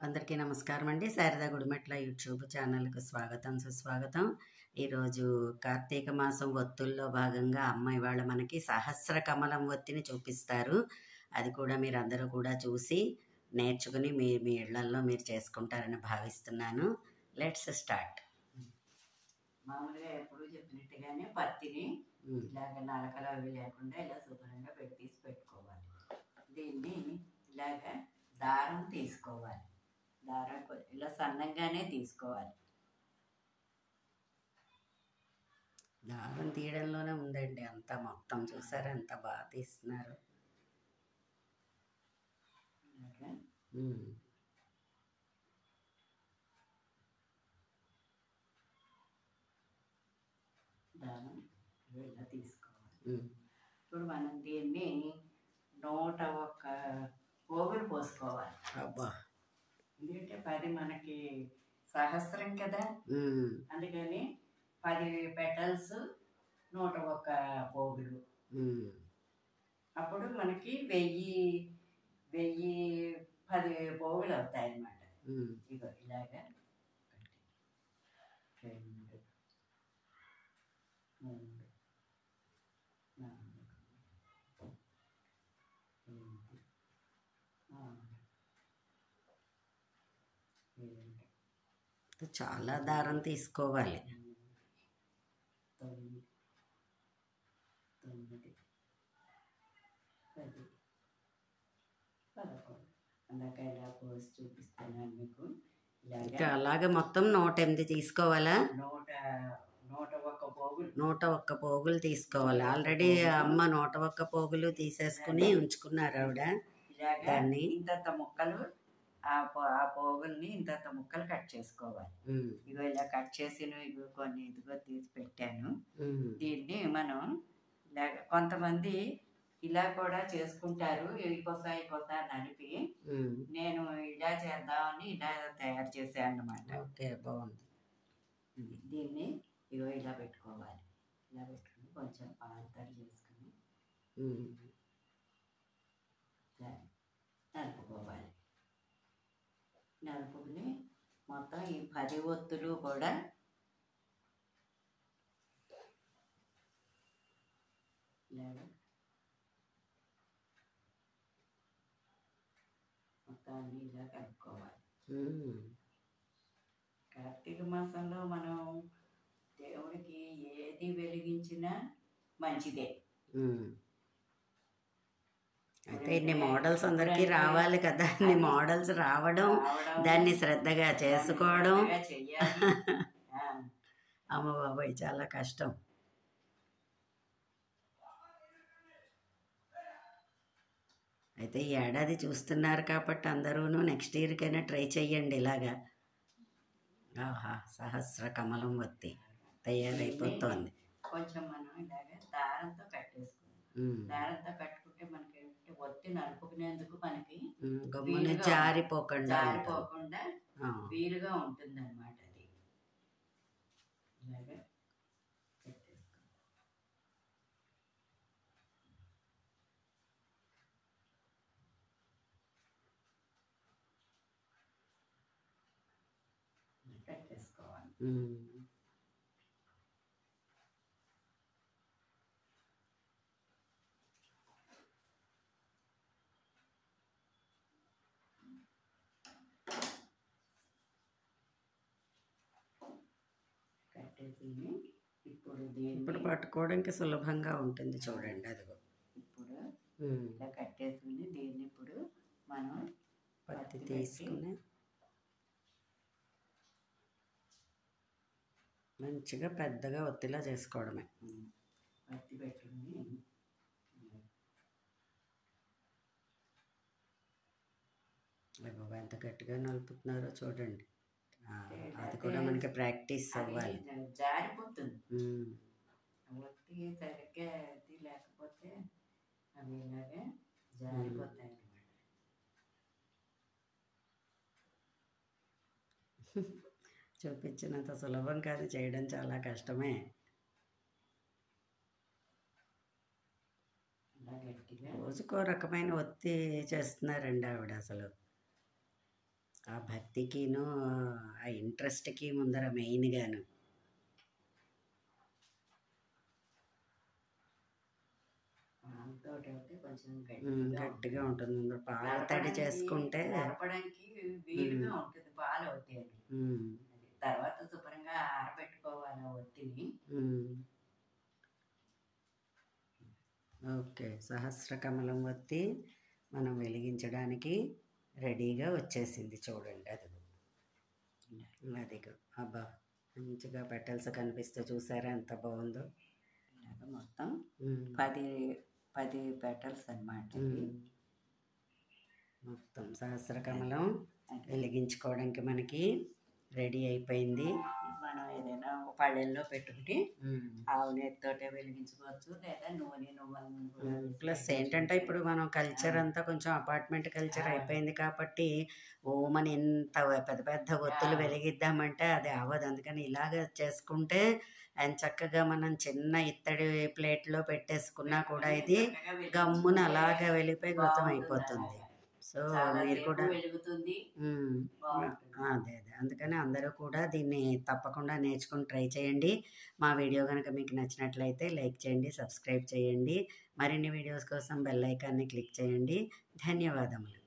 అందరికీ నమస్కారం అండి. శారదా గుడిమెట్ల యూట్యూబ్ ఛానల్కు స్వాగతం సుస్వాగతం. ఈరోజు కార్తీక మాసం ఒత్తుల్లో భాగంగా అమ్మ ఇవాళ మనకి సహస్ర కమలం ఒత్తిని చూపిస్తారు. అది కూడా మీరందరూ కూడా చూసి నేర్చుకుని మీ ఇళ్లల్లో మీరు చేసుకుంటారని భావిస్తున్నాను. Let's start. మామూలుగా ఎప్పుడు చెప్పినట్టుగానే పత్తిని ఇలాగ నలకలు అవి లేకుండా ఇలా శుభ్రంగా తీసి పెట్టుకోవాలి. దీన్ని ఇలాగ దారం తీసుకోవాలి. దారం ఇలా సన్నంగానే తీసుకోవాలి. దారం తీయడంలోనే ఉందండి అంతా, మొత్తం చూసారా ఎంత బాగా తీస్తున్నారు. దారం ఇలా తీసుకోవాలి. ఇప్పుడు మనం దీన్ని 101 పోగులు పోసుకోవాలి. అబ్బా, ఎందుకంటే 10 మనకి సహస్రం కదా, అందుకని 10 పెటల్స్ 101 పోగులు. అప్పుడు మనకి 1010 పోగులు అవుతాయి అన్నమాట. ఇగో ఇలాగా 1 2 3 4 5 6 చాలా దారం తీసుకోవాలి. 9 10 11 అందాక ఇలా పోసి చూపిస్తున్నాను మీకు. ఇంకా అలాగే మొత్తం 108 తీసుకోవాలా? 101 పోగులు. 101 పోగులు తీసుకోవాలి. ఆల్రెడీ అమ్మ 101 పోగులు తీసేసుకుని ఉంచుకున్నారు ఆవిడ. దాన్ని ఇంత ముక్కలు ఆ పోగుల్ని ఇంత ముక్కలు కట్ చేసుకోవాలి. ఇగో ఇలా కట్ చేసిన కొన్ని ఇదిగో తీసి పెట్టాను. దీన్ని మనం ఇలా కొంతమంది ఇలా కూడా చేసుకుంటారు. ఈ కొస నలిపి నేను ఇలా చేద్దామని ఇలా తయారు చేశాను అన్నమాట. ఓకే, బాగుంది. దీన్ని ఇగో ఇలా పెట్టుకోవాలి. ఇలా పెట్టుకుని కొంచెం పాలు తడి చేసుకుని నలుపుకోవాలి. నలుపుకుని మొత్తం ఈ 10 ఒత్తులు కూడా ఇలాగ మొత్తాన్ని ఇలా కలుపుకోవాలి. కార్తీక మాసంలో మనం దేవుడికి ఏది వెలిగించినా మంచిదే. అయితే ఇన్ని మోడల్స్ అందరికీ రావాలి కదా, ఇన్ని మోడల్స్ రావడం, దాన్ని శ్రద్ధగా చేసుకోవడం అమ్మ బాబాయ్ చాలా కష్టం. అయితే ఈ ఏడాది చూస్తున్నారు కాబట్టి అందరూను నెక్స్ట్ ఇయర్కైనా ట్రై చెయ్యండి ఇలాగా. ఆహా, సహస్ర కమలం ఒత్తి తయారైపోతుంది. కొంచెం మనం ఇలాగ దారంతో కట్టేసుకుంటాం. దారంతో కట్టుకుంటే మనకి ఒత్తి నలుపుకునేందుకు మనకి గమ్మున జారిపోకుండా వీలుగా ఉంటుంది అన్నమాట. అది ఇలాగ కట్టేసుకోవాలి. ఇప్పుడు పట్టుకోవడానికి సులభంగా ఉంటుంది చూడండి. అదిగో ఇప్పుడు ఇలా కట్టేసుకుని దీన్ని ఇప్పుడు మనం పత్తి తీసుకుని మంచిగా పెద్దగా ఒత్తిలా చేసుకోవడమే. పత్తి పెట్టుకుని బాబా ఎంత గట్టిగా నలుపుతున్నారో చూడండి. అది కూడా మనకి ప్రాక్టీస్ అవ్వాలి. జారిపోతుంది ఒత్తి సరిగ్గా అది లేకపోతే అవి ఇలాగే జారిపోతాయి అన్నమాట. చూపించినంత సులభం కాదు, చేయడం చాలా కష్టమే. రోజుకో రకమైన ఒత్తి చేస్తున్నారండి ఆవిడ. అసలు ఆ భక్తికిను ఆ ఇంట్రెస్ట్కి ముందర మెయిన్గాను. కొంచెం గట్టిగా ఉంటుంది. ముందర పాలు తడి చేసుకుంటే నడపడానికి వీలుగా ఉంటుంది పాలు అవుతాయి. తర్వాత శుభ్రంగా ఆరబెట్టుకోవాలి ఆ ఒత్తిని. ఓకే, సహస్రకమలం ఒత్తి మనం వెలిగించడానికి రెడీగా వచ్చేసింది చూడండి. అదిగో అబ్బా, మంచిగా పెటల్స్ కనిపిస్తూ చూసారా ఎంత బాగుందో. మొత్తం 10 పెటల్స్ అన్నమాట. మొత్తం సహస్రకమలం వెలిగించుకోవడానికి మనకి రెడీ అయిపోయింది. మనం ఏదైనా పళ్ళెల్లో పెట్టుకుంటే ఆవు నెయ్యితోటే వెలిగించుకోవచ్చు, లేదా నువ్వులు. ప్లస్ ఏంటంటే ఇప్పుడు మనం కల్చర్ అంతా కొంచెం అపార్ట్మెంట్ కల్చర్ అయిపోయింది కాబట్టి ఓమని ఎంత పెద్ద పెద్ద ఒత్తులు వెలిగిద్దామంటే అది అవ్వదు. అందుకని ఇలాగ చేసుకుంటే అండ్ చక్కగా మనం చిన్న ఇత్తడి ప్లేట్లో పెట్టేసుకున్నా కూడా ఇది గమ్మున అలాగా వెళ్ళిపోయి గొతం అయిపోతుంది. సో మీరు కూడా అదే అందుకని అందరూ కూడా దీన్ని తప్పకుండా నేర్చుకుని ట్రై చేయండి. మా వీడియో కనుక మీకు నచ్చినట్లయితే లైక్ చేయండి, సబ్స్క్రైబ్ చేయండి. మరిన్ని వీడియోస్ కోసం బెల్ ఐకాన్ని క్లిక్ చేయండి. ధన్యవాదములు.